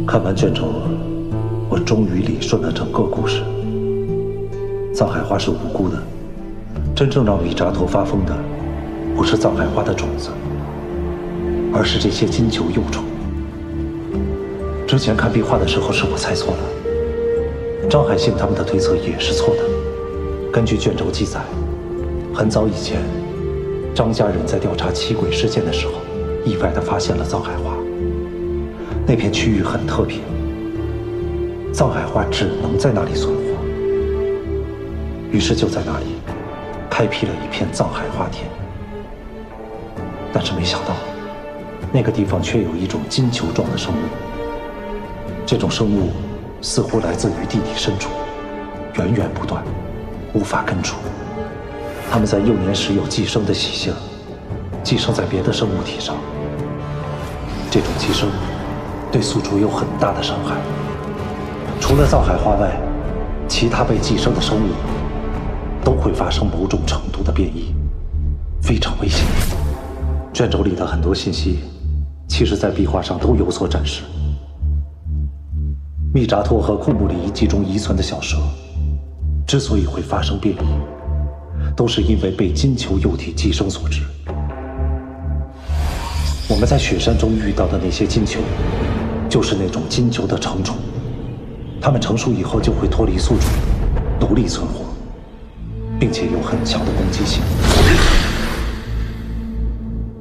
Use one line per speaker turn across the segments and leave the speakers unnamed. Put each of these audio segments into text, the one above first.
看完卷轴，我终于理顺了整个故事。藏海花是无辜的，真正让米扎陀发疯的，不是藏海花的种子，而是这些金球幼虫。之前看壁画的时候是我猜错了，张海信他们的推测也是错的。根据卷轴记载，很早以前，张家人在调查七鬼事件的时候，意外地发现了藏海花。那片区域很特别，藏海花只能在那里存活。于是就在那里开辟了一片藏海花田。但是没想到，那个地方却有一种金球状的生物。这种生物似乎来自于地底深处，源源不断，无法根除。它们在幼年时有寄生的习性，寄生在别的生物体上。这种寄生对宿主有很大的伤害。除了藏海花外，其他被寄生的生物都会发生某种程度的变异，非常危险。卷轴里的很多信息，其实在壁画上都有所展示。密扎托和库木里遗迹中遗存的小蛇，之所以会发生变异，都是因为被金球幼体寄生所致。我们在雪山中遇到的那些金球，就是那种金球的成虫，它们成熟以后就会脱离宿主，独立存活，并且有很强的攻击性。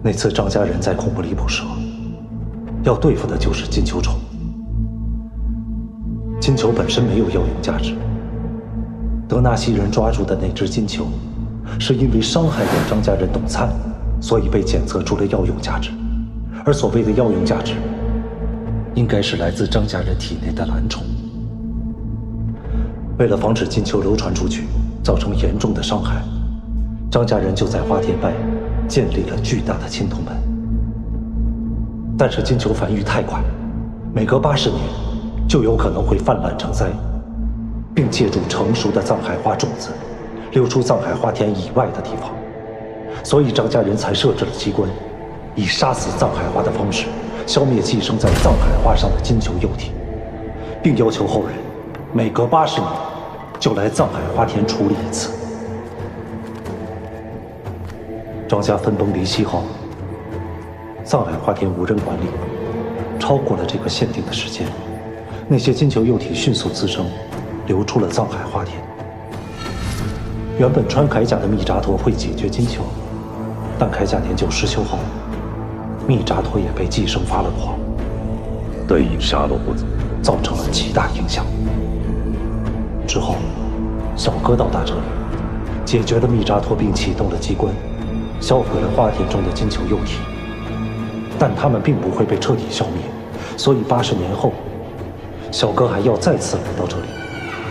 那次张家人在库木里捕蛇，要对付的就是金球虫。金球本身没有药用价值，德纳西人抓住的那只金球，是因为伤害了张家人董灿，所以被检测出了药用价值。而所谓的药用价值，应该是来自张家人体内的蓝虫。为了防止金球流传出去，造成严重的伤害，张家人就在花田外建立了巨大的青铜门。但是金球繁育太快，每隔80年就有可能会泛滥成灾，并借助成熟的藏海花种子流出藏海花田以外的地方。所以张家人才设置了机关，以杀死藏海花的方式消灭寄生在藏海花上的金球幼体，并要求后人每隔80年就来藏海花田处理一次。张家分崩离析后，藏海花田无人管理，超过了这个限定的时间，那些金球幼体迅速滋生，流出了藏海花田。原本穿铠甲的密扎陀会解决金球，但铠甲年久失修后，密扎陀也被寄生发了狂，
对杀戮不走，
造成了极大影响。之后，小哥到达这里，解决了密扎陀，并启动了机关，销毁了花田中的金球幼体。但他们并不会被彻底消灭，所以80年后，小哥还要再次来到这里，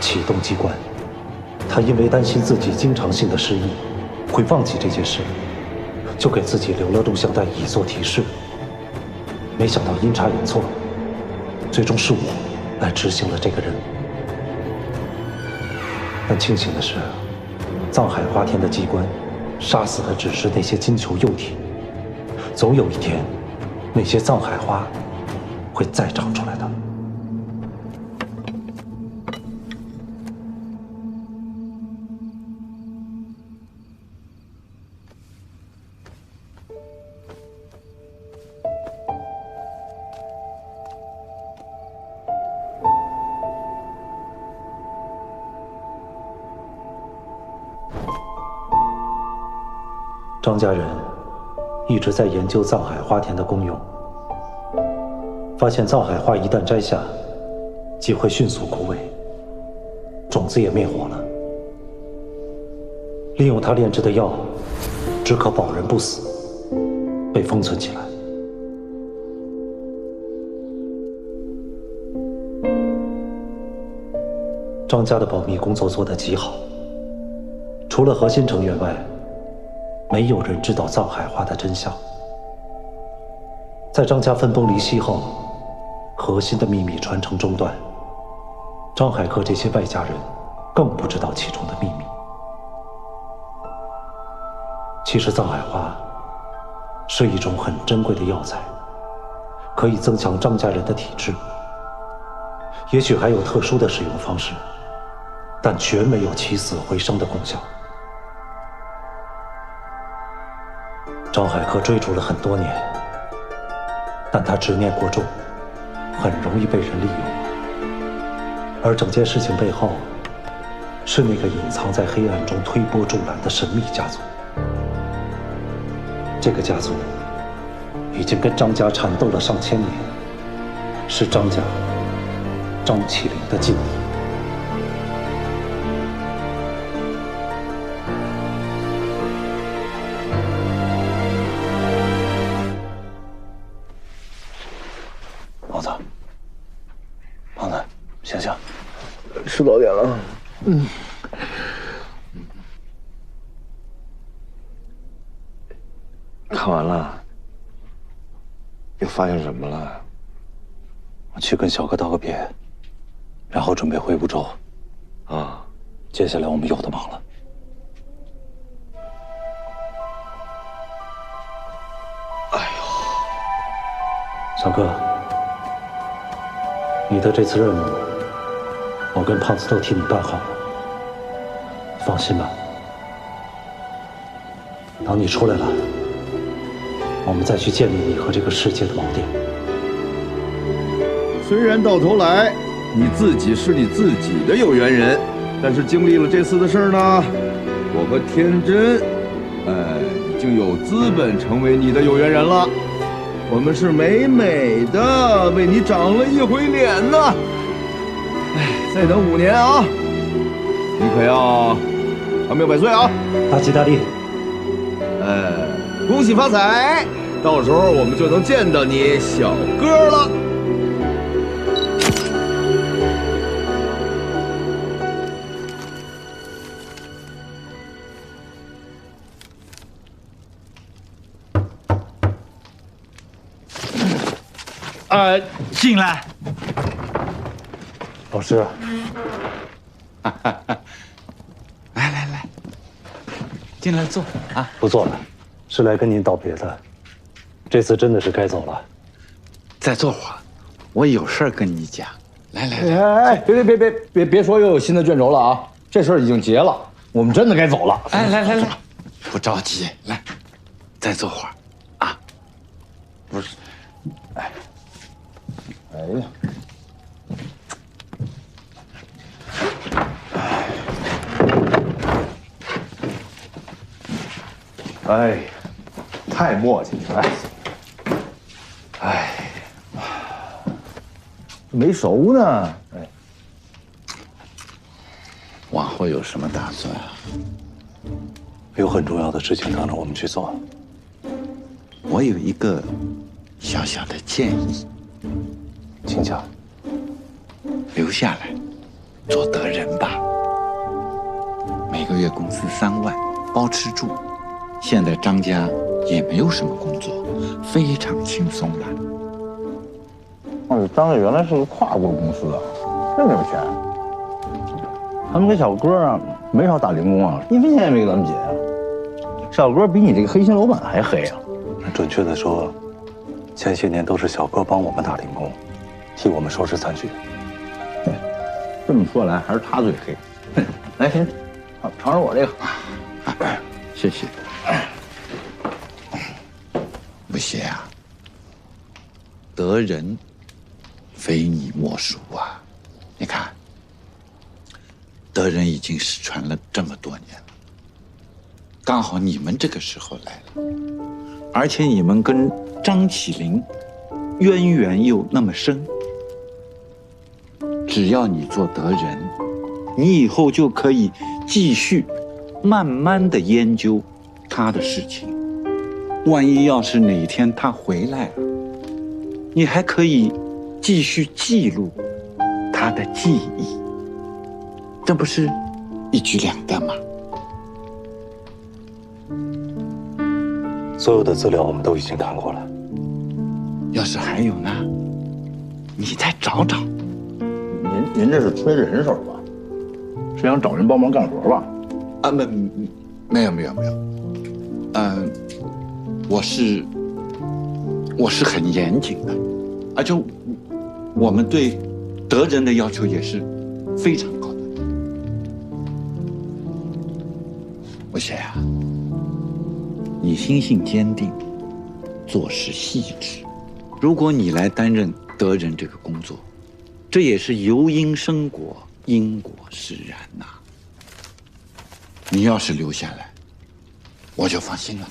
启动机关。他因为担心自己经常性的失忆会忘记这件事，就给自己留了录像带以作提示。没想到阴差阳错，最终是我来执行了这个任务。但庆幸的是，藏海花田的机关杀死的只是那些金球幼体，总有一天，那些藏海花会再长出来的。张家人一直在研究藏海花田的功用，发现藏海花一旦摘下，即会迅速枯萎，种子也灭活了。利用他炼制的药，只可保人不死，被封存起来。张家的保密工作做得极好，除了核心成员外，没有人知道藏海花的真相。在张家分崩离析后，核心的秘密传承中断，张海克这些外家人更不知道其中的秘密。其实藏海花是一种很珍贵的药材，可以增强张家人的体质，也许还有特殊的使用方式，但绝没有起死回生的功效。张海科追逐了很多年，但他执念过重，很容易被人利用。而整件事情背后，是那个隐藏在黑暗中推波助澜的神秘家族。这个家族已经跟张家缠斗了上千年，是张家张起灵的劲敌。胖子，醒醒！
吃早点了。看完了，又发现什么了？
我去跟小哥道个别，然后准备回梧州。
啊，
接下来我们有的忙了。
哎呦，
小哥，你的这次任务，我跟胖子都替你办好了，放心吧。等你出来了，我们再去建立你和这个世界的锚点。
虽然到头来你自己是你自己的有缘人，但是经历了这次的事儿呢，我和天真，已经有资本成为你的有缘人了。我们是美美的为你长了一回脸呢。再等5年啊，你可要长命百岁啊！
大吉大利！
恭喜发财！到时候我们就能见到你小哥了。
进来。
老师，
来，进来坐啊。
不做了，是来跟您道别的。这次真的是该走了。
再坐会儿，我有事儿跟你讲。来，
别说又有新的卷轴了啊！这事儿已经结了，我们真的该走了。
来，不着急，来，再坐会儿啊。
不是，哎呀，哎，太磨叽了，哎，没熟呢，哎，
往后有什么打算啊？
有很重要的事情等着我们去做。
我有一个小小的建议，
请讲。
留下来做德人吧，每个月工资3万，包吃住。现在张家也没有什么工作，非常轻松了。
张家原来是个跨国公司啊，这么有钱。他们给小哥啊没少打零工啊，1分钱也没给咱们结啊。小哥比你这个黑心老板还黑啊！
准确的说，前些年都是小哥帮我们打零工，替我们收拾残局。
这么说来，还是他最黑。来，先尝尝我这个。
谢谢。不谢啊，德人非你莫属啊！你看，德人已经失传了这么多年了，刚好你们这个时候来了，而且你们跟张起灵渊源又那么深，只要你做德人，你以后就可以继续慢慢的研究他的事情。万一要是哪天他回来了，你还可以继续记录他的记忆，这不是一举两得吗？
所有的资料我们都已经看过了。
要是还有呢，你再找找。
您这是缺人手吧？是想找人帮忙干活吧？
啊，没有，我是很严谨的，而且我们对德人的要求也是非常高的。我写啊，你心性坚定，做事细致。如果你来担任德人这个工作，这也是由因生果，因果使然呐。你要是留下来，我就放心了。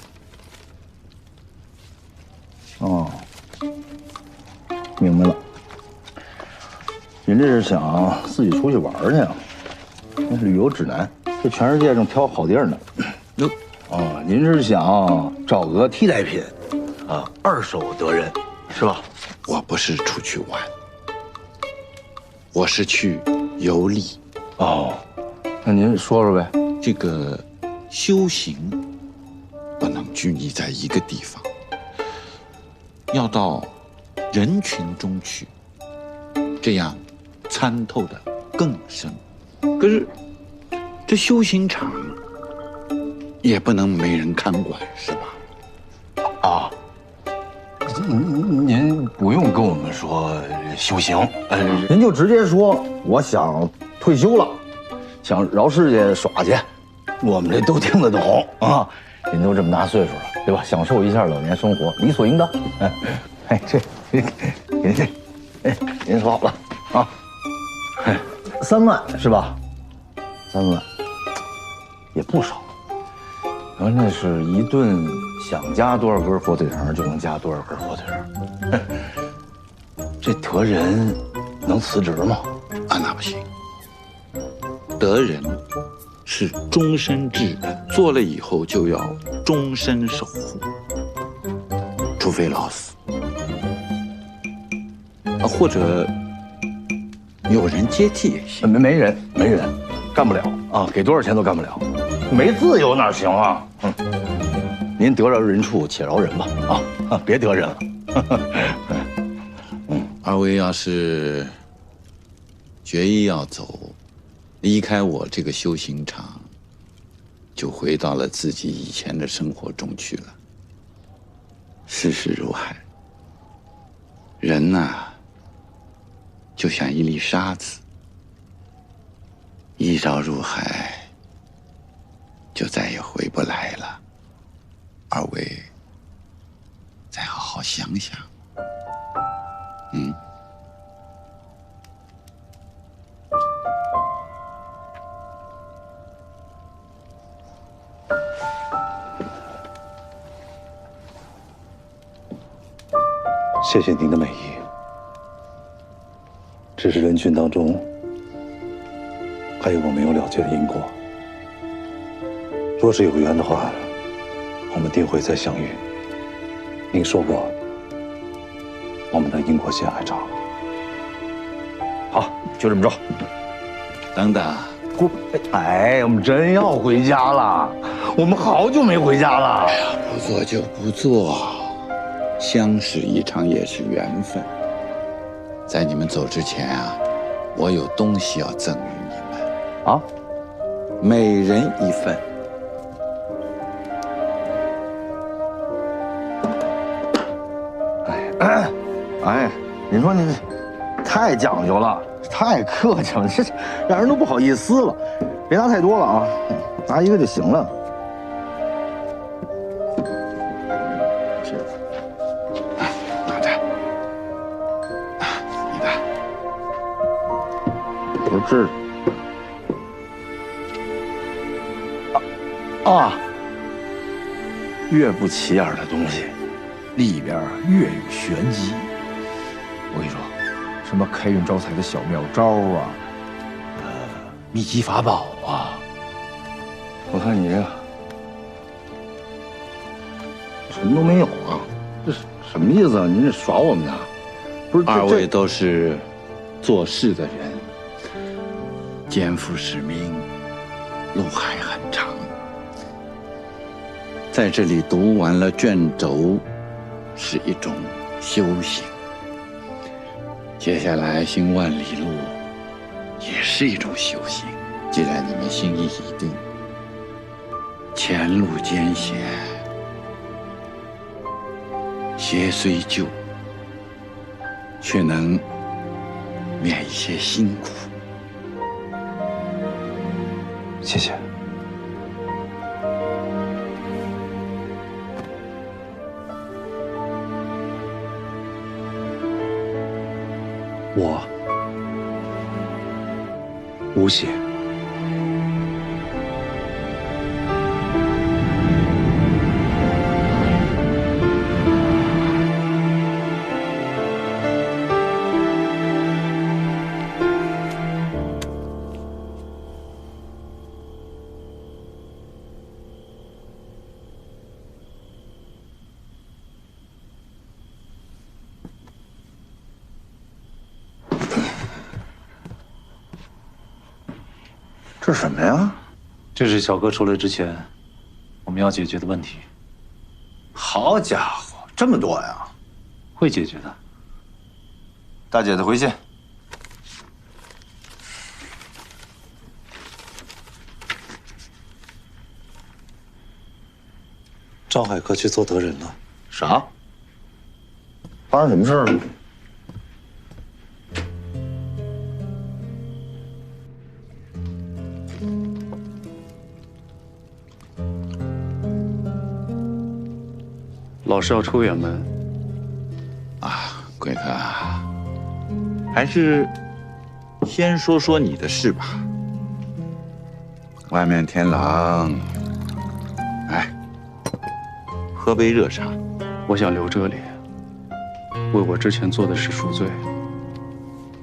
哦，明白了。您这是想自己出去玩去啊？那旅游指南，这全世界正挑好地儿呢。
哟，
哦，您是想找个替代品，啊，二手德人，是吧？
我不是出去玩，我是去游历。
哦，那您说说呗。
这个修行不能拘泥在一个地方，要到人群中去，这样参透的更深。可是这修行场也不能没人看管，是吧？
啊，您不用跟我们说修行，您就直接说我想退休了，想饶世界耍去，我们这都听得懂啊。您都这么大岁数了，对吧？享受一下老年生活，理所应当。哎，这，您说好了啊。3万是吧？3万也不少。然后那是一顿想加多少根火腿肠就能加多少根火腿肠。这德人能辞职吗？
啊，那不行。德人是终身制的，做了以后就要终身守护，除非老死，或者有人接替也行。
没人，干不了啊！给多少钱都干不了，没自由哪行啊？您得饶人处且饶人吧，别得人了。
二位要是决意要走，离开我这个修行场，就回到了自己以前的生活中去了。世事如海，人呐，就像一粒沙子，一朝入海，就再也回不来了。二位再好好想想。
谢谢您的美意，只是人群当中还有我没有了结的因果。若是有缘的话，我们定会再相遇。您说过，我们的因果线还长。
好，就这么着。
等等，
哎，我们真要回家了，我们好久没回家了。
不做就不做，相识一场也是缘分。在你们走之前啊，我有东西要赠予你们
啊，
每人一份。
哎，您说您太讲究了，太客气了，这让人都不好意思了。别拿太多了啊，拿一个就行了。
拿着，你的。
不是啊，越不起眼的东西，里边越有玄机。我跟你说，什么开运招财的小妙招啊，秘籍法宝啊。我看你这个什么都没有啊，这是什么意思啊？您这耍我们呢？不是，
二位都是做事的人，肩负使命，路还很长。在这里读完了卷轴，是一种修行。接下来行万里路，也是一种修行。既然你们心意已定，前路艰险，鞋虽旧，却能免一些辛苦。
谢谢。我吴邪。
这是什么呀？
这是小哥出来之前我们要解决的问题。
好家伙，这么多呀！
会解决的。
大姐的回信。
赵海哥去做德人了。
啥？发生什么事了？
老师要出远门
啊，贵客，还是先说说你的事吧。外面天冷，哎，喝杯热茶。
我想留这里，为我之前做的事赎罪。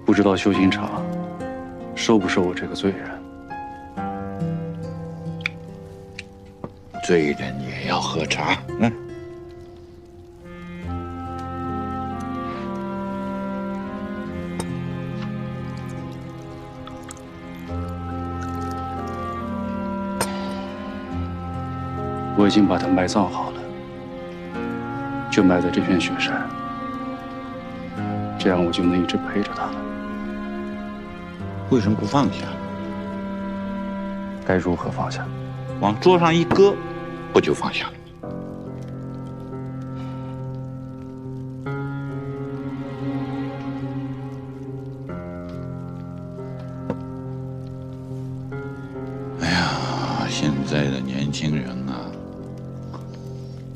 不知道修行场收不收我这个罪人？
罪人也要喝茶。嗯。
我已经把他埋葬好了，就埋在这片雪山，这样我就能一直陪着他了。
为什么不放下？
该如何放下？
往桌上一搁，不就放下了？哎呀，现在的年轻人啊，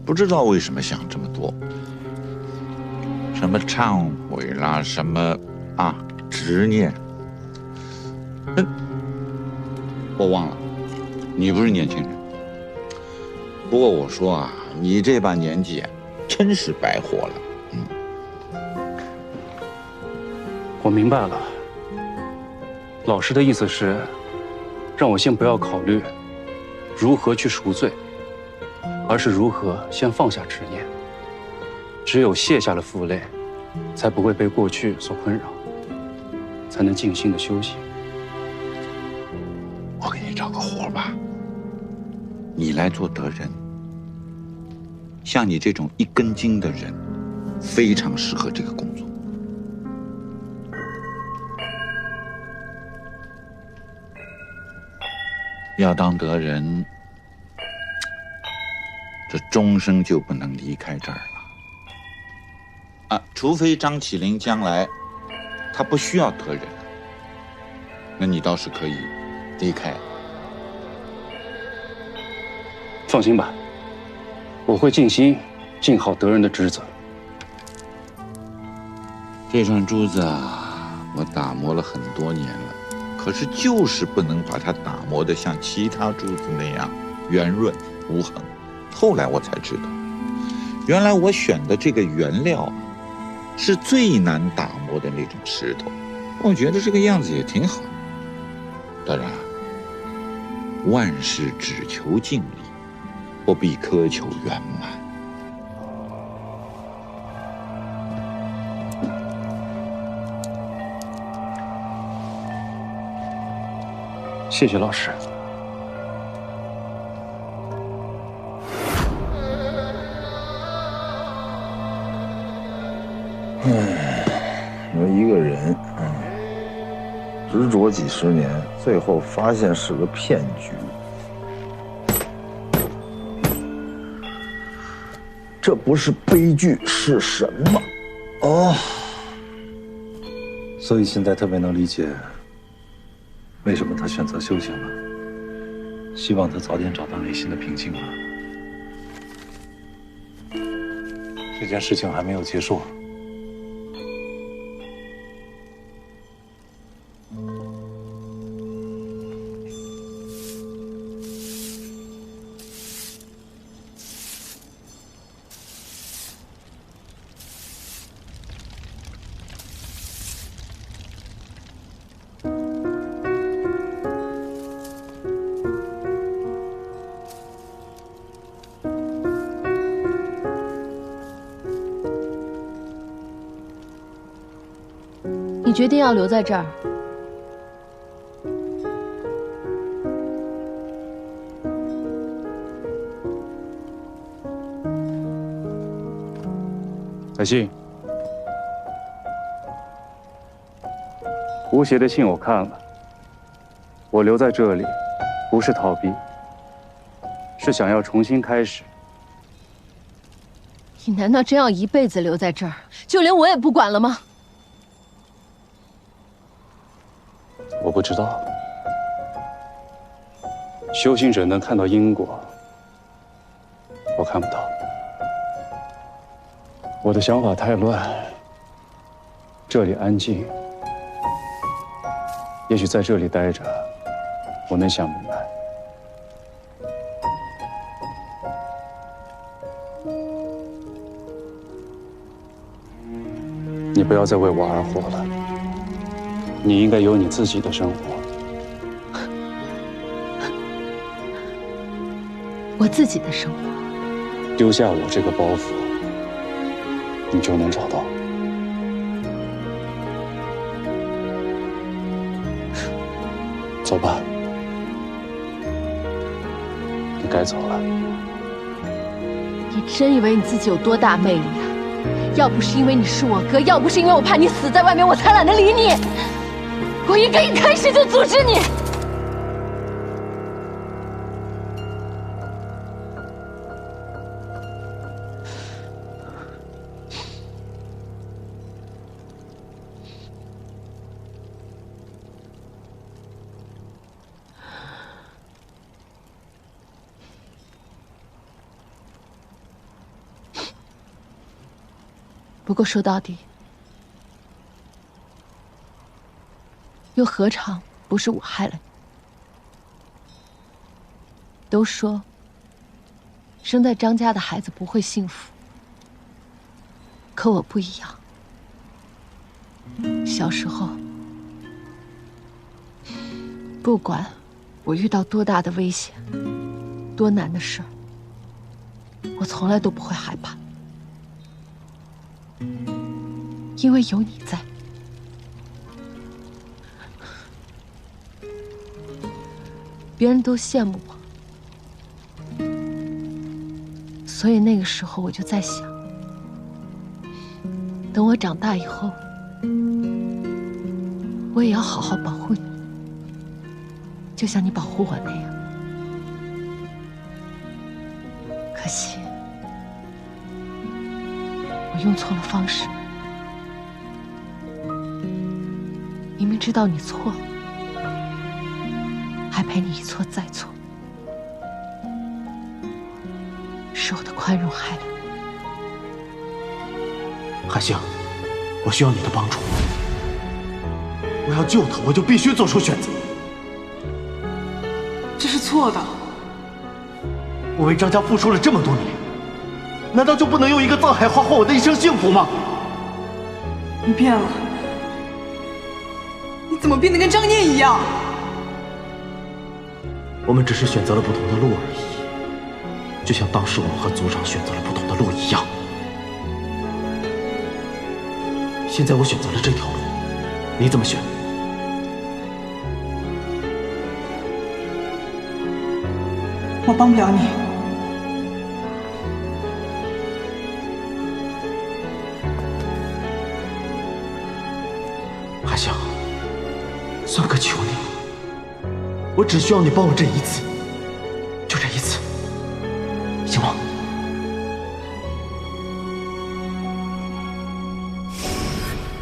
不知道为什么想这么多，什么忏悔啦，什么执念。我忘了，你不是年轻人。不过我说啊，你这把年纪真是白活了。
我明白了，老师的意思是，让我先不要考虑如何去赎罪，而是如何先放下执念。只有卸下了负累，才不会被过去所困扰，才能静心的修行。
我给你找个活吧，你来做德人。像你这种一根筋的人，非常适合这个工作。要当德人，这终生就不能离开这儿了。除非张起灵将来他不需要德人，那你倒是可以离开。
放心吧，我会尽心尽好德人的职责。
这串珠子啊，我打磨了很多年了，可是就是不能把它打磨得像其他珠子那样圆润无痕。后来我才知道，原来我选的这个原料是最难打磨的那种石头。我觉得这个样子也挺好。当然，万事只求尽力，不必苛求圆满。
谢谢老师。
有一个人执着几十年，最后发现是个骗局。这不是悲剧是什么？
所以现在特别能理解为什么他选择修行了。希望他早点找到内心的平静吧。这件事情还没有结束。
你决定要留在这儿？
海信，吴邪的信我看了，我留在这里，不是逃避，是想要重新开始。
你难道真要一辈子留在这儿，就连我也不管了吗？
我不知道，修行者能看到因果，我看不到。我的想法太乱，这里安静，也许在这里待着，我能想明白。你不要再为我而活了。你应该有你自己的生活。
我自己的生活。
丢下我这个包袱，你就能找到。走吧，你该走了。
你真以为你自己有多大魅力啊？要不是因为你是我哥，要不是因为我怕你死在外面，我才懒得理你。我应该一开始就阻止你。不过说到底，又何尝不是我害了你？都说生在张家的孩子不会幸福，可我不一样。小时候，不管我遇到多大的危险、多难的事儿，我从来都不会害怕。因为有你在，别人都羡慕我，所以那个时候我就在想，等我长大以后，我也要好好保护你，就像你保护我那样。可惜，我用错了方式。明明知道你错了，还陪你一错再错，是我的宽容害了你。
韩星，我需要你的帮助。我要救他，我就必须做出选择。
这是错的。
我为张家付出了这么多年，难道就不能用一个藏海花换我的一生幸福吗？
你变了。怎么变得跟张念一样？
我们只是选择了不同的路而已，就像当时我们和族长选择了不同的路一样。现在我选择了这条路，你怎么选？
我帮不了你。
韩香。算个求你，我只需要你帮我这一次，就这一次，行吗？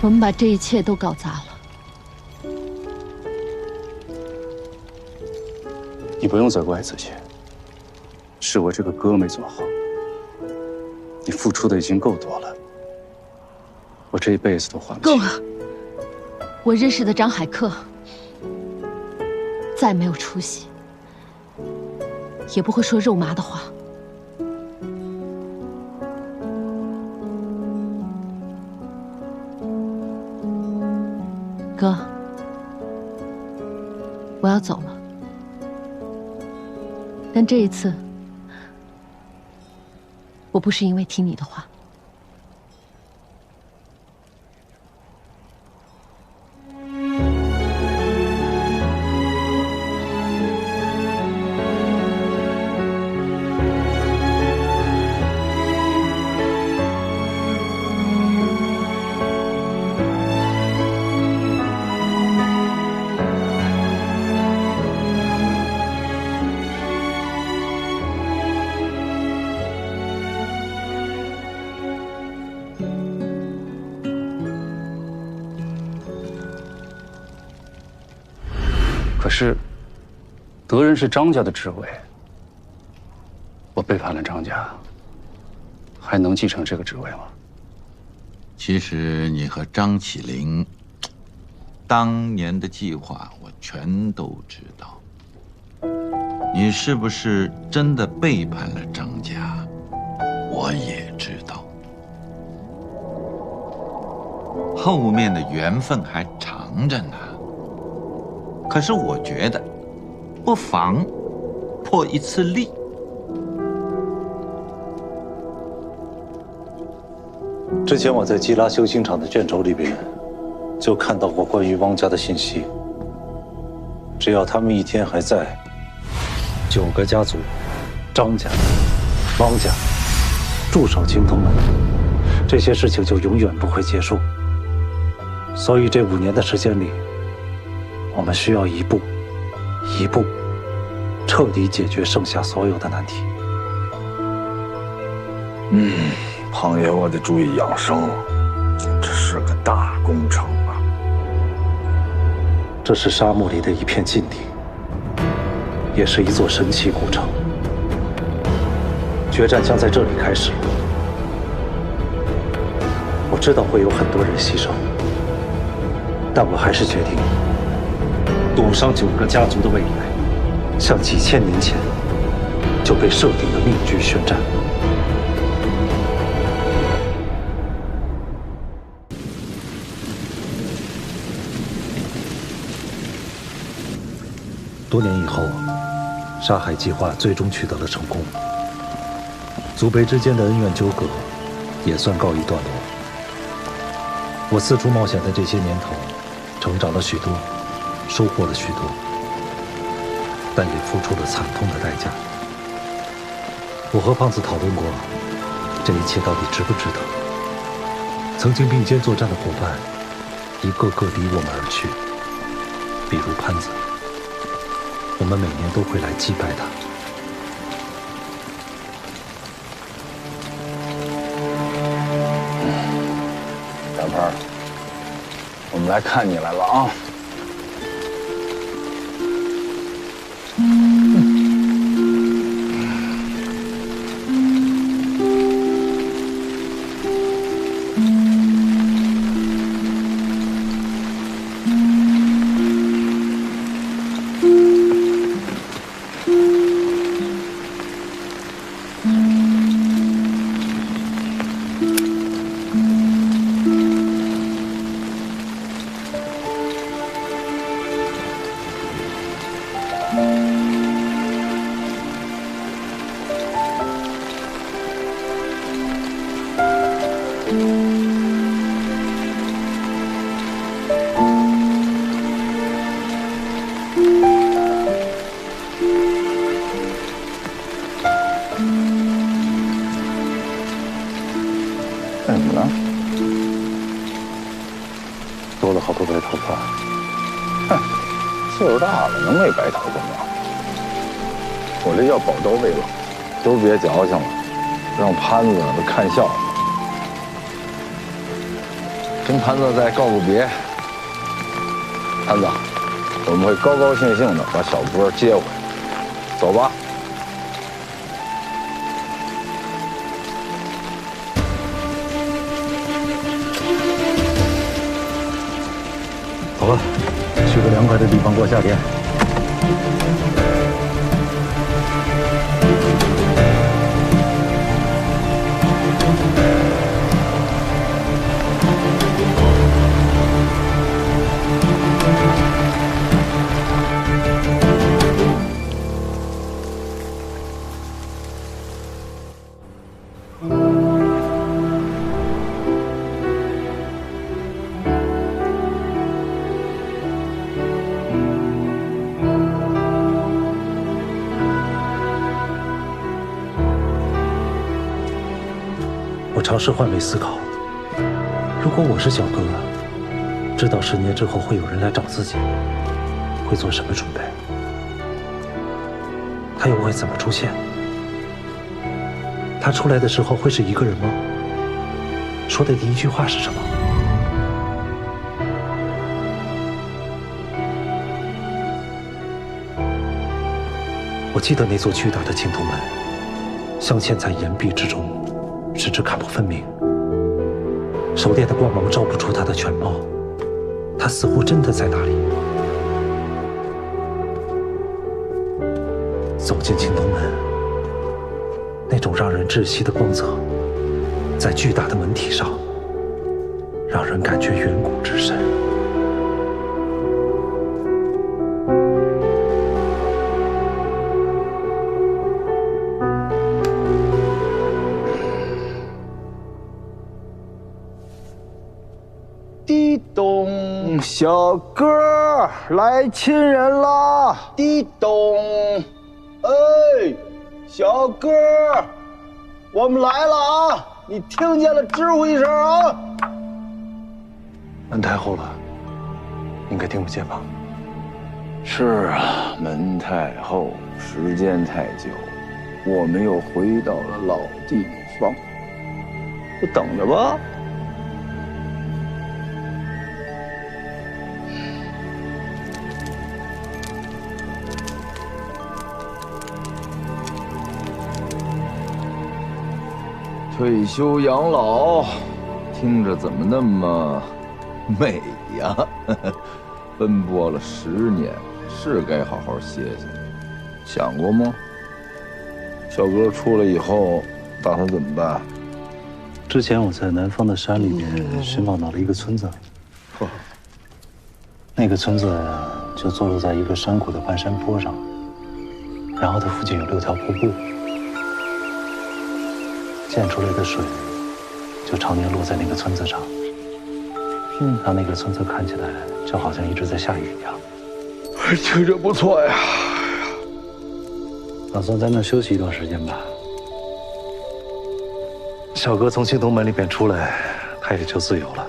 我们把这一切都搞砸了，
你不用责怪自己，是我这个歌没做好。你付出的已经够多了，我这一辈子都还不起。
够了！我认识的张海克，再没有出息，也不会说肉麻的话。哥，我要走了，但这一次，我不是因为听你的话。
可是，德仁是张家的职位，我背叛了张家，还能继承这个职位吗？
其实你和张起灵当年的计划，我全都知道。你是不是真的背叛了张家，我也知道。后面的缘分还长着呢。可是我觉得，不妨破一次例。
之前我在基拉修行场的卷轴里边，就看到过关于汪家的信息。只要他们一天还在，9个家族，张家、汪家，驻守精通了，这些事情就永远不会结束。所以这5年的时间里，我们需要一步一步彻底解决剩下所有的难题。
胖爷，我得注意养生，这是个大工程啊！
这是沙漠里的一片禁地，也是一座神奇古城。决战将在这里开始。我知道会有很多人牺牲，但我还是决定赌上9个家族的未来，向几千年前就被设定的命局宣战。多年以后，沙海计划最终取得了成功，族辈之间的恩怨纠葛也算告一段落。我四处冒险的这些年头，成长了许多，收获了许多，但也付出了惨痛的代价。我和胖子讨论过，这一切到底值不值得？曾经并肩作战的伙伴，一个个离我们而去，比如潘子。我们每年都会来祭拜他。
小胖，我们来看你来了啊！怎么了？
多了好多白头发。
哼，岁数大了能没白头发吗？我这叫宝刀未老，都别矫情了，让潘子都看笑话。跟潘子再告个别，潘子，我们会高高兴兴的把小波接回来。走吧。
走吧，去个凉快的地方过夏天。我尝试换位思考，如果我是小哥，知道10年之后会有人来找自己，会做什么准备？他又会怎么出现？他出来的时候会是一个人吗？说的第一句话是什么？我记得那座巨大的青铜门，镶嵌在岩壁之中，使之看不分明。手电的光芒照不出它的全貌，它似乎真的在那里。走进青铜门，那种让人窒息的光泽，在巨大的门体上，让人感觉远古之深。
滴咚，小哥来亲人啦！滴咚，哎，小哥，我们来了啊！你听见了，直呼一声啊！
门太后了，应该听不见吧？
是啊，门太后，时间太久，我们又回到了老地方，就等着吧。退休养老，听着怎么那么美呀？奔波了10年，是该好好歇歇。想过吗？小哥出来以后，打算怎么办？
之前我在南方的山里面寻访到了一个村子，那个村子就坐落在一个山谷的半山坡上，然后它附近有6条瀑布。溅出来的水就常年落在那个村子上，让那个村子看起来就好像一直在下雨一样。
听着不错呀。
打算在那休息一段时间吧。小哥从青铜门里边出来，他也就自由了。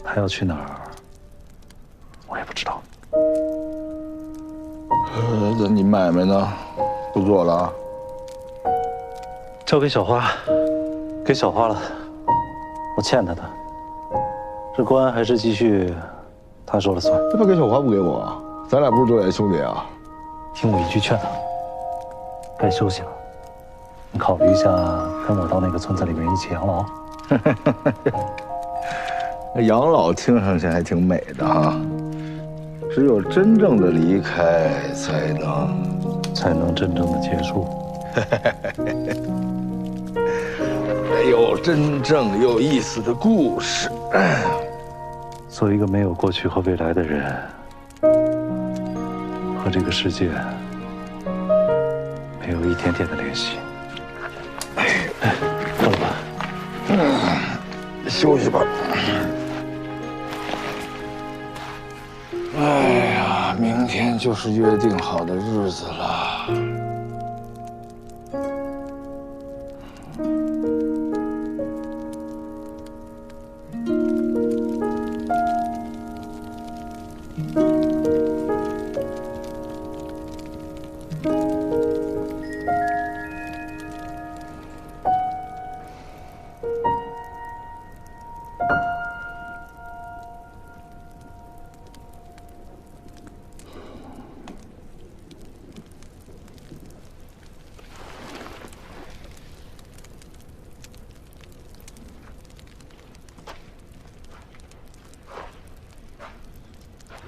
他要去哪儿，我也不知道。
那你买卖呢？不做了啊？
交给小花，给小花了，我欠她的。是关还是继续，她说了算。
这不给小花不给我啊？咱俩不是周眼兄弟啊？
听我一句劝啊，该休息了。你考虑一下，跟我到那个村子里面一起养老。
养老听上去还挺美的哈，只有真正的离开，才能真正的结束。没有真正有意思的故事。
做一个没有过去和未来的人，和这个世界没有一点点的联系。够了吧？
休息吧。哎呀，明天就是约定好的日子了。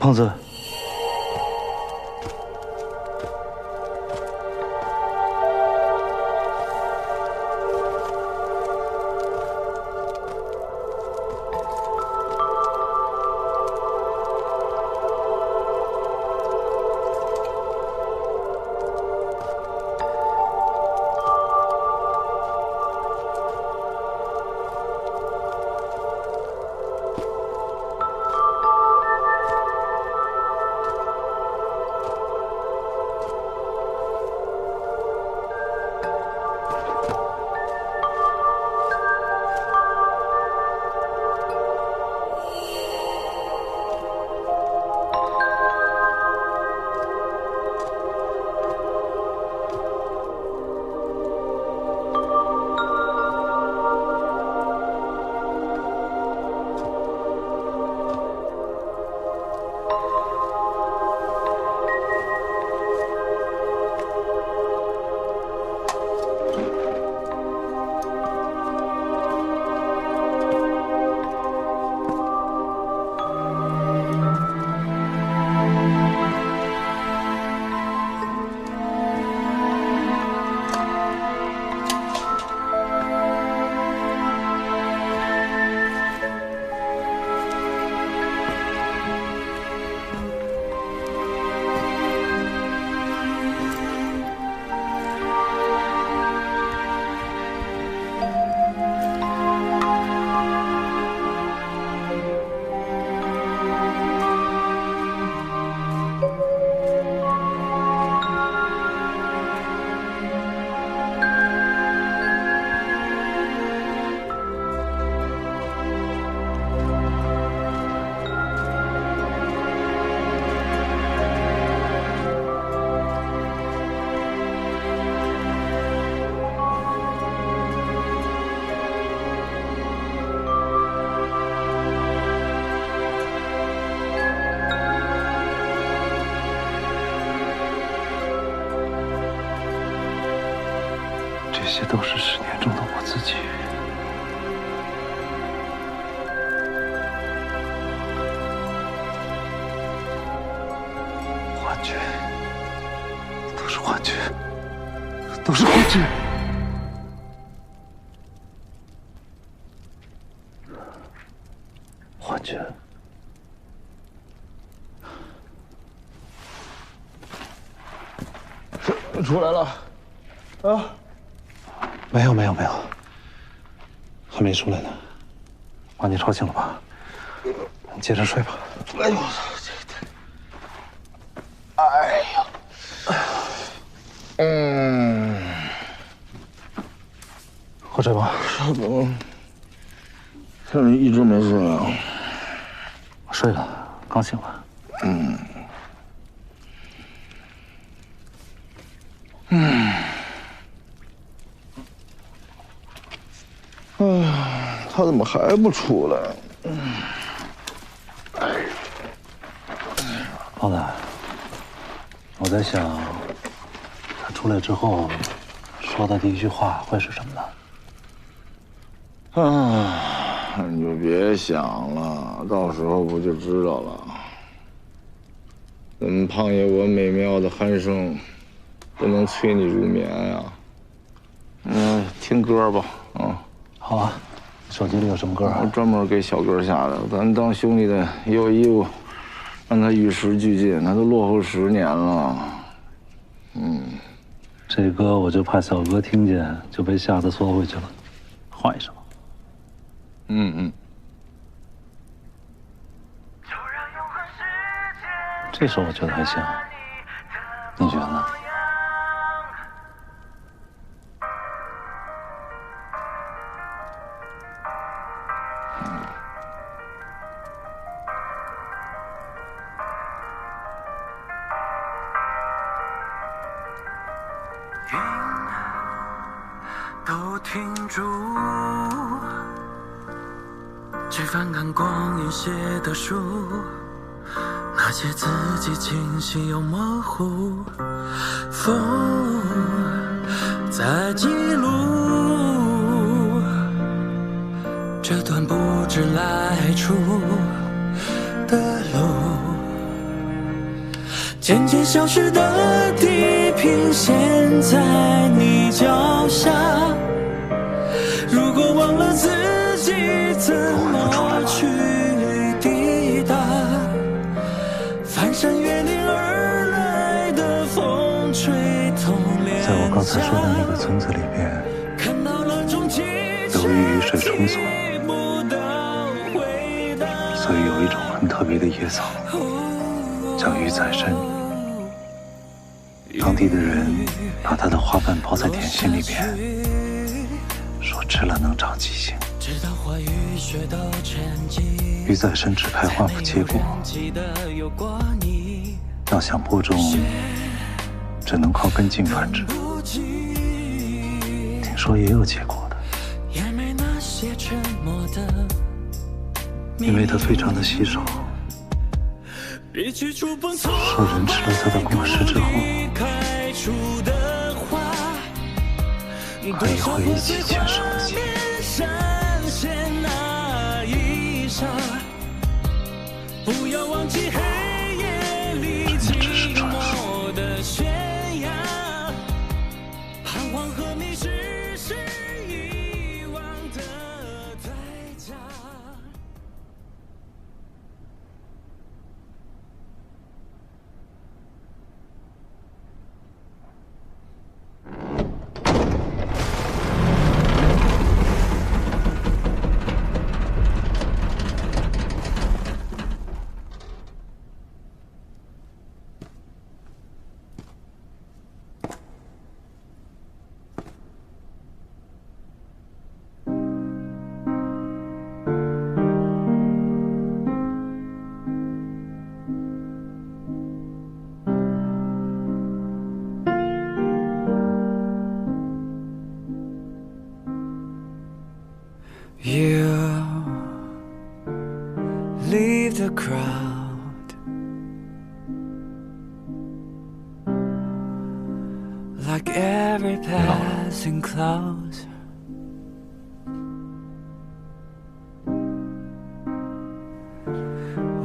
胖子。这些都是10年中的我自己。幻觉，都是幻觉，都是幻觉。幻觉。
出来了，啊？
没有，还没出来呢。把你吵醒了吧？你接着睡吧。
哎呦，哎呀，
喝水吧。
看你一直没睡啊？
我睡了，刚醒了。
他怎么还不出来？
胖子，我在想，他出来之后说的第一句话会是什么呢？
你就别想了，到时候不就知道了。咱们胖爷我美妙的鼾声，不能催你入眠呀。听歌吧，
好啊。手机里有什么歌啊？
我专门给小哥下的，咱当兄弟的也有义务让他与时俱进，他都落后10年了。
这歌我就怕小哥听见就被吓得缩回去了，换一首。这首我觉得还行，你觉得呢？
都停住，去翻看光阴写的书，那些字迹清晰又模糊，风在记录这段不知来处的路。渐渐消失的地平线在你脚下。如果忘了自己怎么去抵达，翻山越岭而来的风吹痛脸颊。
在我刚才说的那个村子里边，由于雨水冲锁，所以有一种很特别的野草，叫鱼仔参。当地的人把它的花瓣包在点心里边，说吃了能长记性。鱼仔参只开花不结果，要想播种，只能靠根茎繁殖。听说也有结果的，因为它非常的稀少。说人吃了它的果实之后，可以回忆起前生的记忆。真的只是传说。
You leave the crowd like every passing cloud.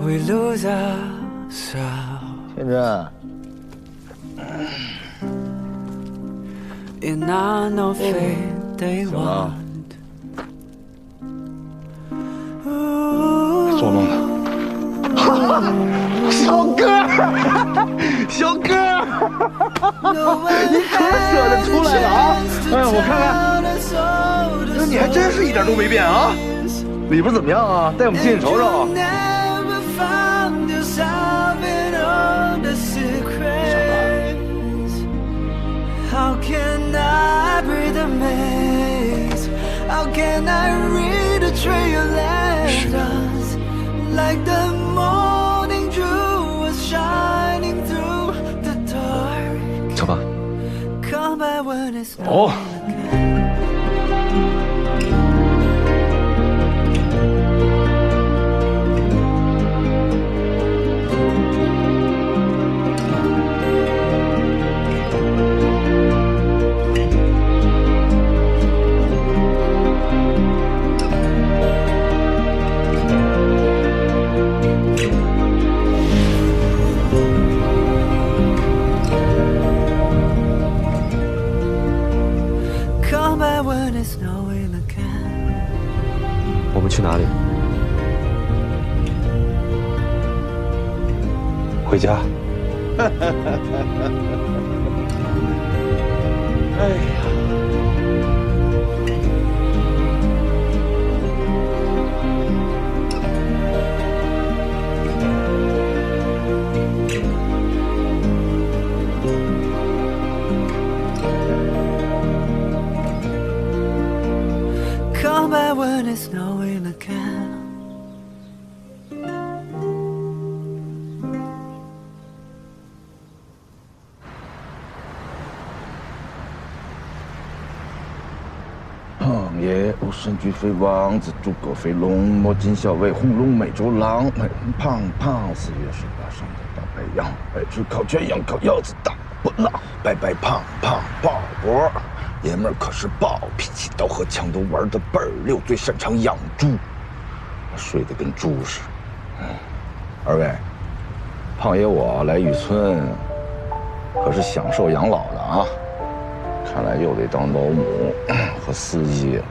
We lose ourselves.
天真。
In our fate they want.
做梦呢。小哥，小哥，你可舍得出来了啊！哎呀，我看看，那你还真是一点都没变啊！里边怎么样啊？带我们进去瞅瞅。
How can I breathe a maze? How can I read a trail letters? Like the morning dew was shining through the dark.
走吧。
Come back when it's
哦。
我们去哪里？
回家。
哎呀！
Come back when it's snowing again.
胖爷，欧神驹飞王子，诸葛飞龙，摸金校尉，红龙美洲狼，美人胖胖，4月18上的大白羊，白吃烤全羊，烤腰子大波浪，白白胖胖爆脖，爷们儿可是暴脾气，刀和枪都玩得倍儿溜，最擅长养猪，睡得跟猪似的。2位，胖爷我来雨村，可是享受养老的啊！看来又得当保姆和司机了。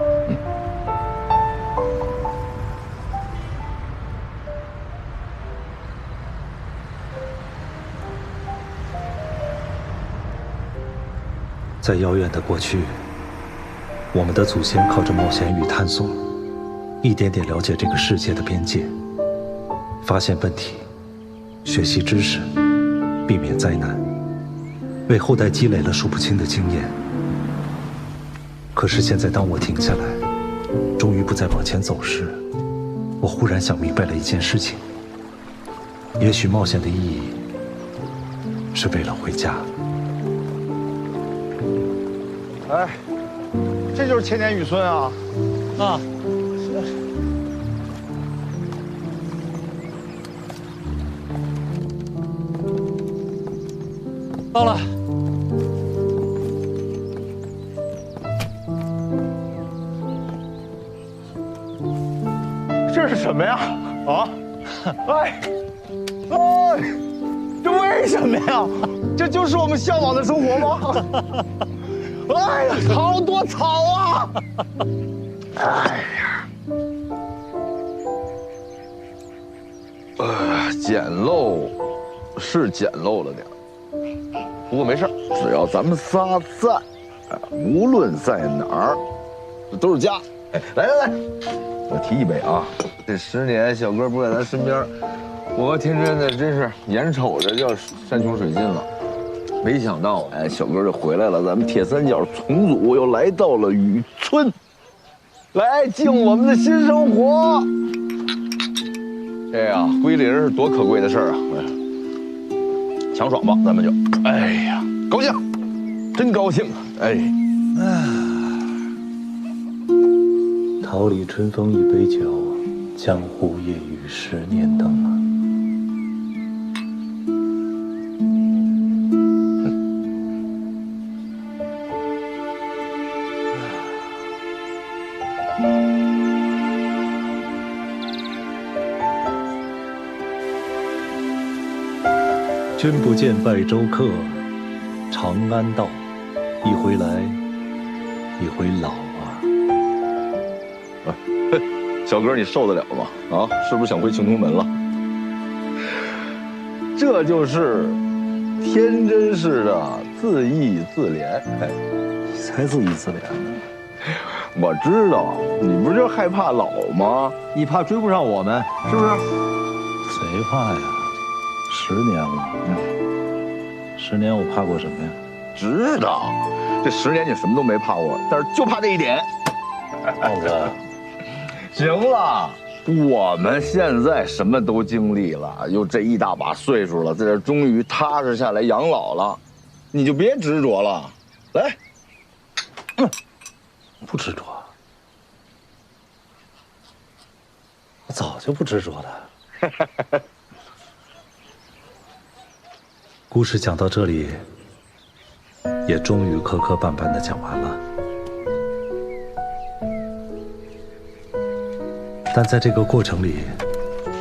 在遥远的过去，我们的祖先靠着冒险与探索，一点点了解这个世界的边界，发现问题，学习知识，避免灾难，为后代积累了数不清的经验。可是现在，当我停下来，终于不再往前走时，我忽然想明白了一件事情：也许冒险的意义是为了回家。
哎，这就是千年雨村啊！
啊，到了。
这是什么呀？啊！哎，这为什么呀？这就是我们向往的生活吗？哎呀，好多草啊！哎呀，简陋是简陋了点，不过没事，只要咱们仨在，无论在哪儿，这都是家。哎，来，我提一杯啊！这10年小哥不在咱身边，我和天真的真是眼瞅着就要山穷水尽了。没想到，哎，小哥就回来了。咱们铁三角重组又来到了雨村，来敬我们的新生活。这呀，归零是多可贵的事儿啊！强爽吧，咱们就，哎呀，高兴，真高兴啊！哎，
桃李春风一杯酒，江湖夜雨10年灯啊！君不见拜州客，长安道，一回来，一回老啊！
小哥，你受得了吗？啊，是不是想回庆东门了？这就是天真式的自缢自怜。哎，
你才自缢自怜呢！
我知道，你不就是害怕老吗？你怕追不上我们，是不是？
谁怕呀？10年了，10年我怕过什么呀？
知道，这10年你什么都没怕过，但是就怕这一点。
胖子，
行了，我们现在什么都经历了，又这一大把岁数了，在这终于踏实下来养老了，你就别执着了。来，
不执着，我早就不执着了。故事讲到这里，也终于磕磕绊绊地讲完了。但在这个过程里，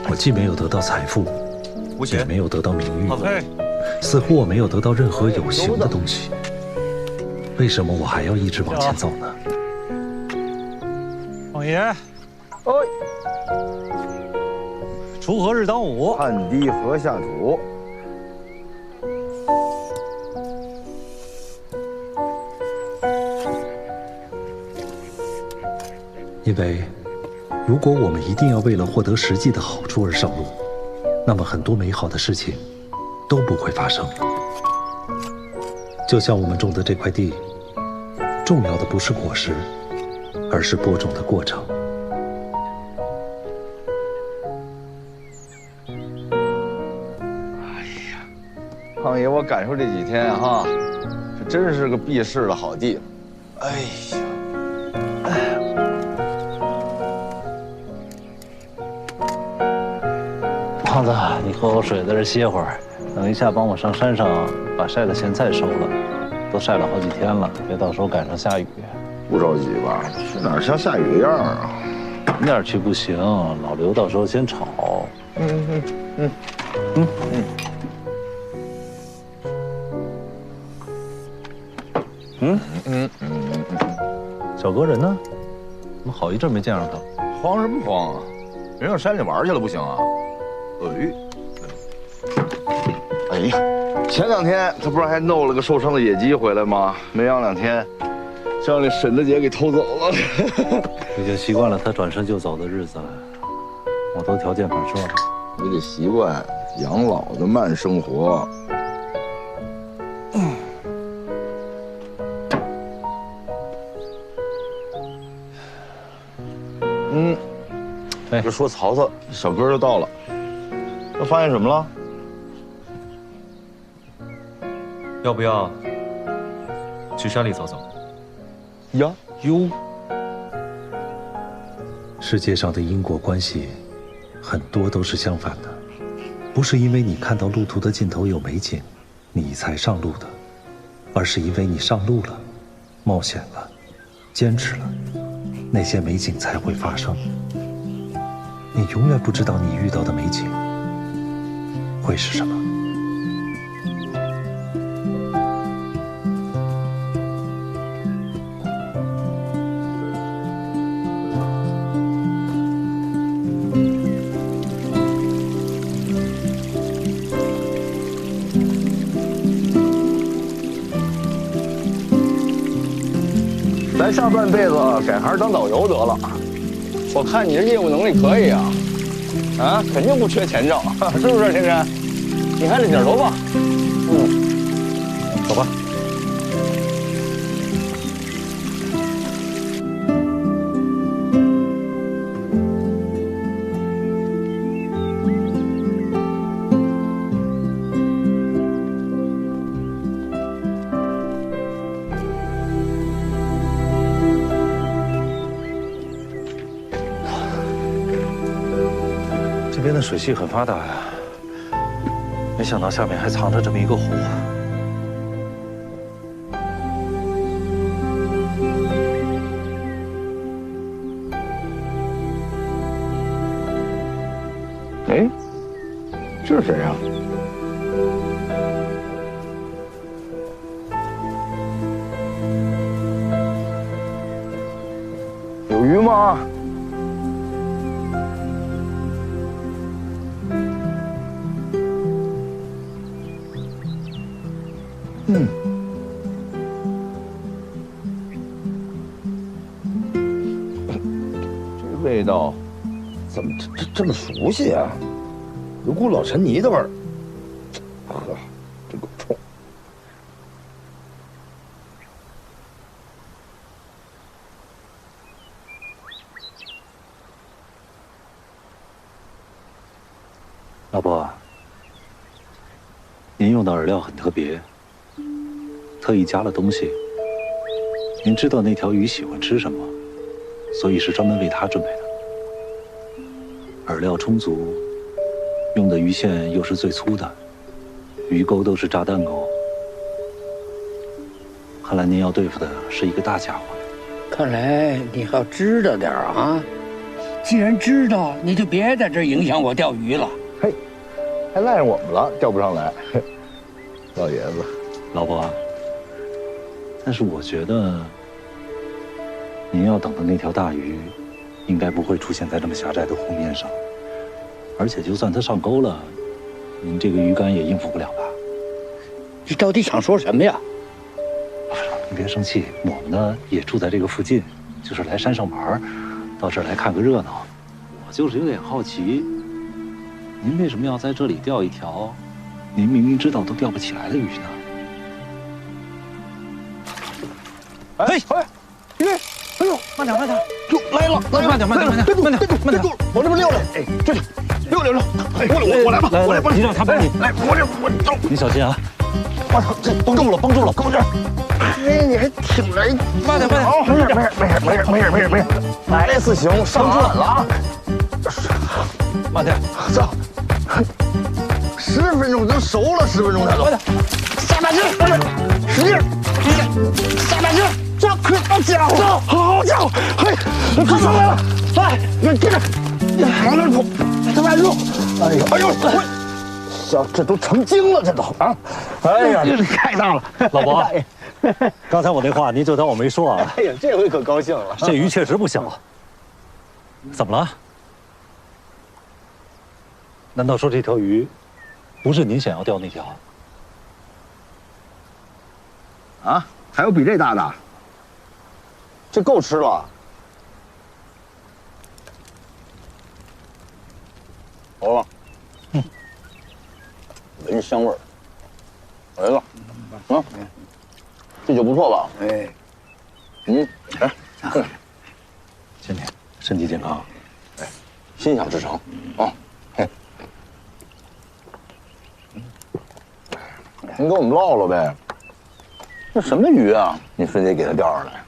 我既没有得到财富，也没有得到名誉，似乎我没有得到任何有形的东西。为什么我还要一直往前走呢？
王爷，哎，锄禾日当午，
汗滴禾下土。
因为如果我们一定要为了获得实际的好处而上路，那么很多美好的事情都不会发生。就像我们种的这块地，重要的不是果实，而是播种的过程。
胖爷，我感受这几天哈，这真是个避世的好地方。哎呀，
胖子，你喝口水，在这歇会儿，等一下帮我上山上把晒的咸菜收了，都晒了好几天了，别到时候赶上下雨。
不着急吧？去哪儿像下雨的样啊？
那儿去不行，老刘到时候先吵。
嗯。
小哥人呢？怎么好一阵没见着他？
慌什么慌啊？人上山里玩去了，不行啊？哎呀，前2天他不是还弄了个受伤的野鸡回来吗？没养2天，就让那沈大姐给偷走了。
已经习惯了他转身就走的日子了，我都条件反射了。
你得习惯养老的慢生活。这说曹操，小哥就到了。他发现什么了？
要不要去山里走走？
呀
哟，世界上的因果关系，很多都是相反的。不是因为你看到路途的尽头有美景，你才上路的，而是因为你上路了，冒险了，坚持了，那些美景才会发生。你永远不知道你遇到的美景会是什么。
咱下半辈子改行当导游得了。我看你这业务能力可以啊，肯定不缺钱挣，是不是天真？你看这点头发，走吧。
这边的水系很发达呀，没想到下面还藏着这么一个湖。
哎，这是谁呀？有鱼吗？这味道怎么这么熟悉啊？有股老陈泥的味儿。呵，真够冲！
老伯，您用的饵料很特别，特意加了东西。您知道那条鱼喜欢吃什么，所以是专门为它准备的。饵料充足，用的鱼线又是最粗的，鱼钩都是炸弹钩。看来您要对付的是一个大家伙。
看来你还要知道点啊！既然知道，你就别在这儿影响我钓鱼了。
嘿，还赖上我们了，钓不上来。老爷子，
老伯，但是我觉得您要等的那条大鱼，应该不会出现在这么狭窄的湖面上。而且就算它上钩了，您这个鱼竿也应付不了吧？
你到底想说什么呀？
您别生气，我们呢也住在这个附近，就是来山上玩，到这儿来看个热闹。我就是有点好奇，您为什么要在这里钓一条您明明知道都钓不起来的鱼呢？
哎，鱼！哎呦，慢点，慢点！哟，来了，来了！慢点，往这边溜溜！哎，这溜！哎，我来吧，我来帮你，
你让他帮你。
来，我走。
你小心啊！
我操，这绷住了，够这儿。哎，你还挺来，慢点。没事。S 型上岸了啊！
慢点，
走。10分钟都熟了，10分钟才走。下半身，使劲，下半身。好家伙，好家伙！嘿，他上来了，来，你跟着，往那走，再慢住。哎呦，
小，这都成精了，这都啊！哎呀，这太大了，
老伯，刚才我那话您就当我没说啊。
哎呀，这回可高兴了。
这鱼确实不小，怎么了？难道说这条鱼不是您想要钓那条？
啊，还有比这大的？这够吃了。好了，闻香味儿，来了，啊，这就不错吧？哎，来，
今天身体健康，
哎，心想事成啊！嘿，您跟我们唠唠呗。这什么鱼啊？你非得给它钓上来？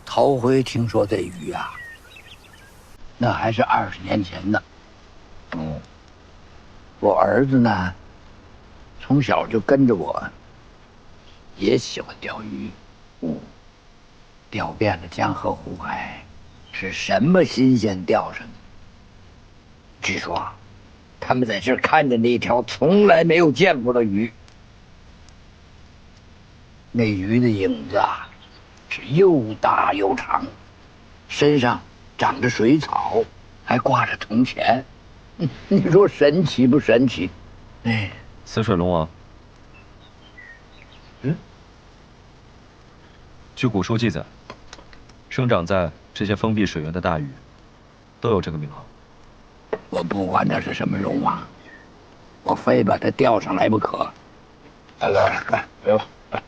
头回听说这鱼啊，那还是20年前呢。我儿子呢，从小就跟着我，也喜欢钓鱼。钓遍了江河湖海，是什么新鲜钓上的。据说啊，他们在这儿看见那条从来没有见过的鱼。那鱼的影子啊，是又大又长，身上长着水草，还挂着铜钱。你说神奇不神奇？哎，
死水龙王。据古书记载，生长在这些封闭水源的大鱼，都有这个名号。
我不管那是什么龙王，我非把它钓上来不可。
来，别吧，来，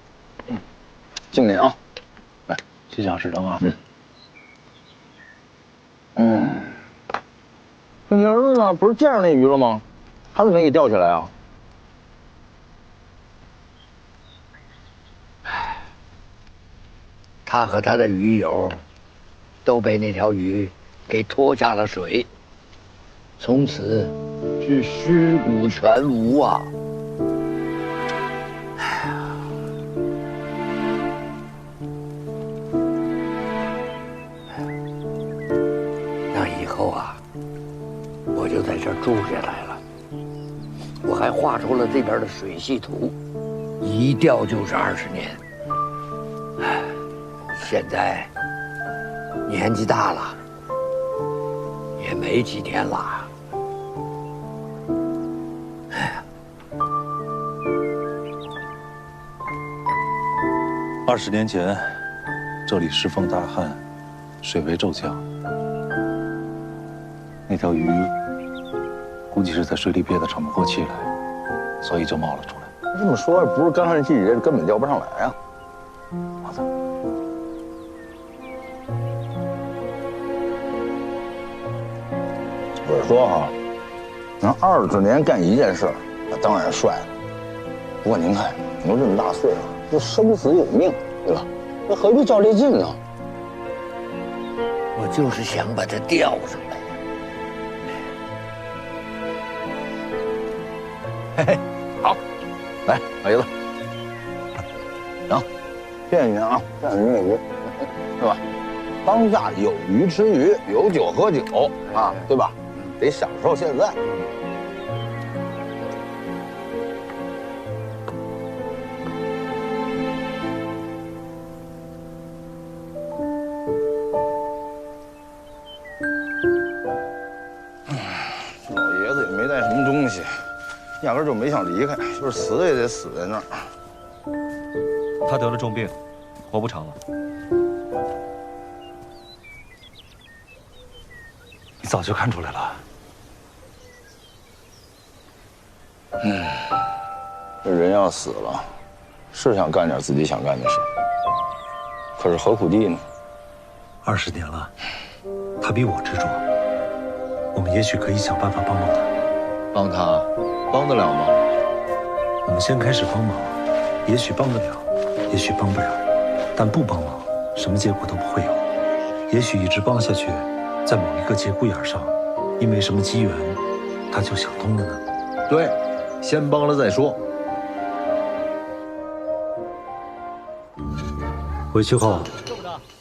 敬您啊，来，
心想事成啊。
这你儿子呢？不是见着那鱼了吗？他怎么没给钓起来啊？
他和他的鱼友都被那条鱼给拖下了水，从此是尸骨全无啊！那以后啊，我就在这儿住下来了。我还画出了这边的水系图，一钓就是20年。现在年纪大了，也没几天了。
20年前，这里湿风大旱，水位骤降。那条鱼估计是在水里憋得喘不过气来，所以就冒了出来。
这么说，不是干旱季节，根本钓不上来啊！
我操！
我说哈，能20年干一件事，那当然帅了。不过您看，您这么大岁数，这生死有命，对吧？那何必较这劲呢？
我就是想把它钓上来。
嘿嘿，好，来，老爷子，行，骗你啊，骗你这鱼，对吧？当下有鱼吃鱼，有酒喝酒啊，对吧？得享受现在。老爷子也没带什么东西，压根就没想离开，就是死也得死在那儿。
他得了重病，活不长了。
你早就看出来了。
这人要死了，是想干点自己想干的事，可是何苦地呢
？20年了，他比我执着，我们也许可以想办法帮帮他。
帮他，帮得了吗？
我们先开始帮忙，也许帮得了，也许帮不了，但不帮忙，什么结果都不会有。也许一直帮下去，在某一个节骨眼上，因为什么机缘，他就想通了呢？
对，先帮了再说。
回去后，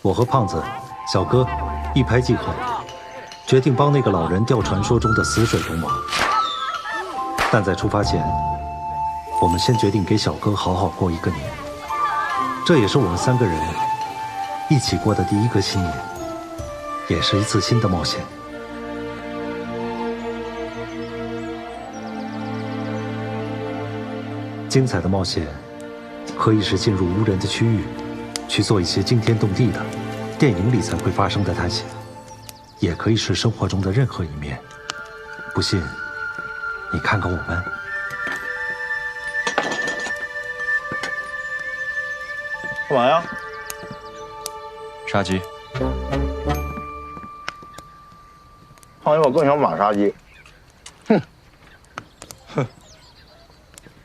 我和胖子、小哥一拍即合，决定帮那个老人钓传说中的死水龙王。但在出发前，我们先决定给小哥好好过一个年。这也是我们3个人一起过的第一个新年，也是一次新的冒险。精彩的冒险，可以是进入无人的区域，去做一些惊天动地的电影里才会发生的探险，也可以是生活中的任何一面。不信，你看看我们。
干嘛呀？
杀鸡。
胖爷，我更想马杀鸡。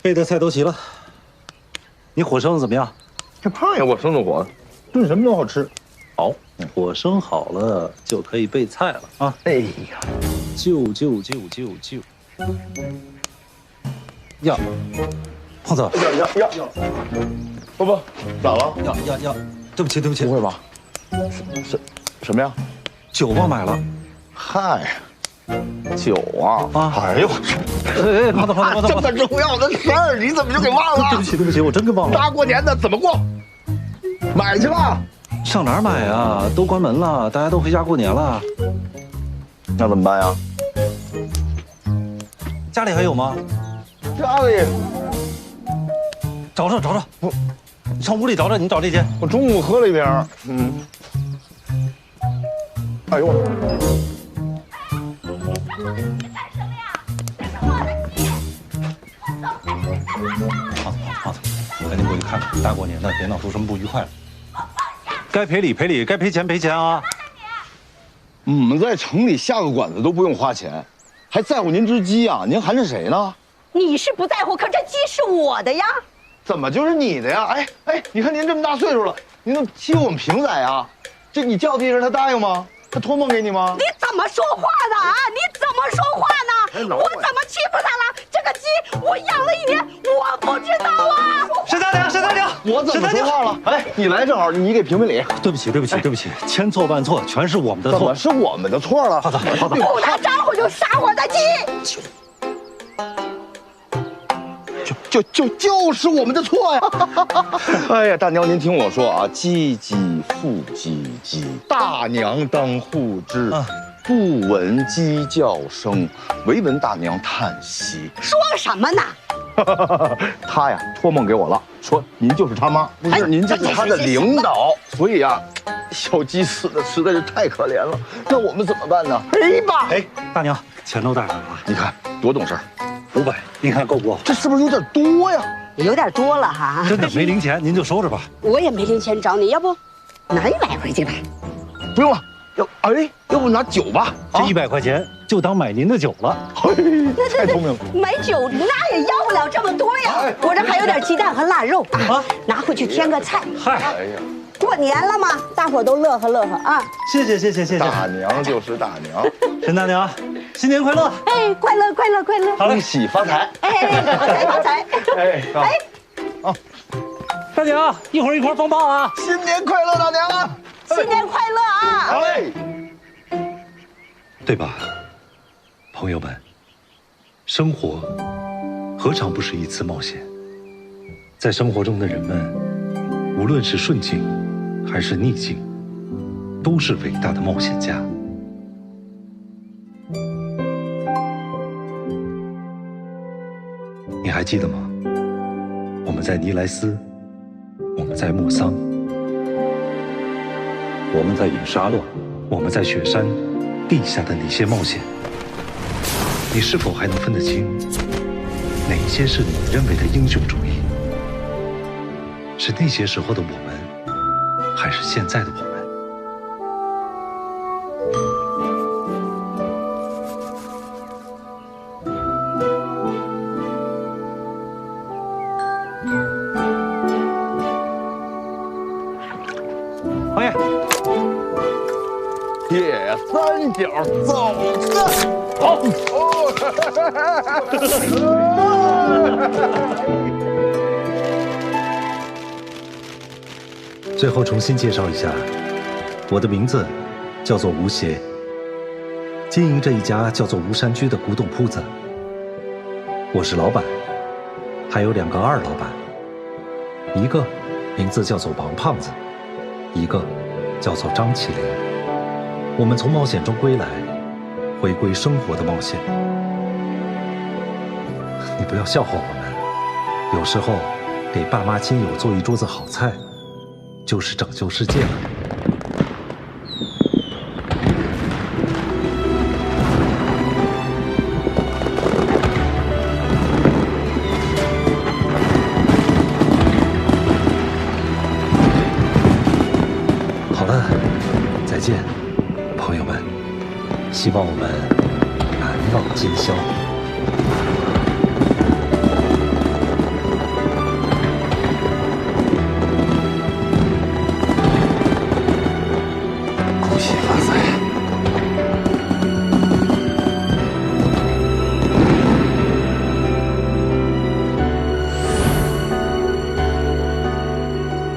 备的菜都齐了，你火生的怎么样？
这胖爷我生的火，炖什么都好吃。
好，火生好了就可以备菜了啊！
哎呀，
就呀，胖子，
要，不，咋了？
要，对不起，
不会吧？什么呀？
酒忘买了。
嗨，酒啊！哎呦，
哎，胖子，
这么重要的事儿，你怎么就给忘了？
对不起，我真给忘了。
大过年的怎么过？买去吧。
上哪儿买啊？都关门了，大家都回家过年了。
那怎么办呀？
家里还有吗？
家里
找，不，你上屋里找，你找这间。
我中午喝了一瓶。哎呦，胖子，赶紧过去看看，大过年的别闹出什么不愉快来。该赔礼赔礼，该赔钱赔钱啊！我们在城里下个馆子都不用花钱，还在乎您只鸡啊？您含着谁呢？
你是不在乎，可这鸡是我的呀！
怎么就是你的呀？哎，你看您这么大岁数了，您都欺负我们平仔啊？这你叫地上他答应吗？他托梦给你吗？
你怎么说话的啊？你怎么说话呢？我怎么欺负他了？这个鸡我养了1年，我不知道啊！
沈大娘，
我怎么说话了？哎，你来正好，你给评评理。对不起，千错万错，全是我们的错。怎么是我们的错了？胖子，
不打招呼就杀我的鸡！
就是我们的错呀！哎呀，大娘，您听我说啊，唧唧复唧唧，大娘当户织，不闻鸡叫声，唯闻大娘叹息。
说什么呢？
他呀，托梦给我了，说您就是他妈，不是您就是他的领导，所以啊，小鸡死的实在是太可怜了。那我们怎么办呢？赔吧！哎，大娘，钱都带来了啊，你看多懂事，500，您看够不够？这是不是有点多呀？
有点多了哈。
真的没零钱，您就收着吧。
我也没零钱找你，要不拿100回去吧？
不用了，要不拿酒吧？
这100块钱就当买您的酒了。
太聪明了。
买酒那也要不了这么多呀。我这还有点鸡蛋和腊肉啊，拿回去添个菜。
嗨，
哎呀，
过年了嘛，大伙都乐呵啊！
谢谢。
大娘就是大娘，
陈大娘，新年快乐！
哎，快乐！
恭喜发财！
发财！
大娘，一会儿放炮啊！
新年快乐，大娘！
新年快乐啊！
好嘞，
对吧，朋友们？生活何尝不是一次冒险？在生活中的人们，无论是顺境还是逆境，都是伟大的冒险家。你还记得吗？我们在尼莱斯，我们在莫桑，我们在隐沙洛，我们在雪山地下的那些冒险，你是否还能分得清哪些是你认为的英雄主义？是那些时候的我们，还是现在的我们？王爷，
铁三角走着，好。最后重新介绍一下，我的名字叫做吴邪，
经营着一家叫做吴山居的古董铺子。我是老板，还有2个二老板，一个名字叫做王胖子，一个叫做张起灵。我们从冒险中归来，回归生活的冒险。你不要笑话我们，有时候给爸妈亲友做一桌子好菜，就是拯救世界了。好了，再见，朋友们，希望我们难忘今宵。